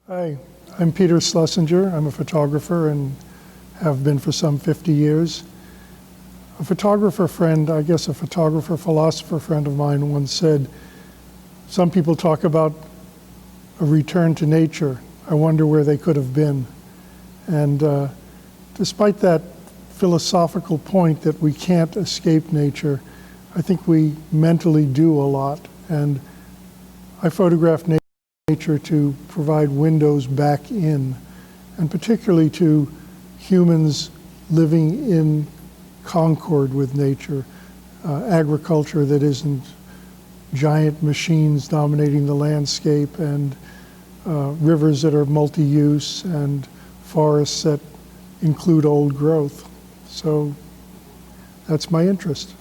Hi, I'm Peter Schlessinger. I'm a photographer and have been for some 50 years. A photographer friend, I guess a photographer philosopher friend of mine once said, some people talk about a return to nature. I wonder where they could have been. And despite that philosophical point that we can't escape nature, I think we mentally do a lot. And I photograph nature to provide windows back in, and particularly to humans living in concord with nature, agriculture that isn't giant machines dominating the landscape, and rivers that are multi-use, and forests that include old growth. So that's my interest.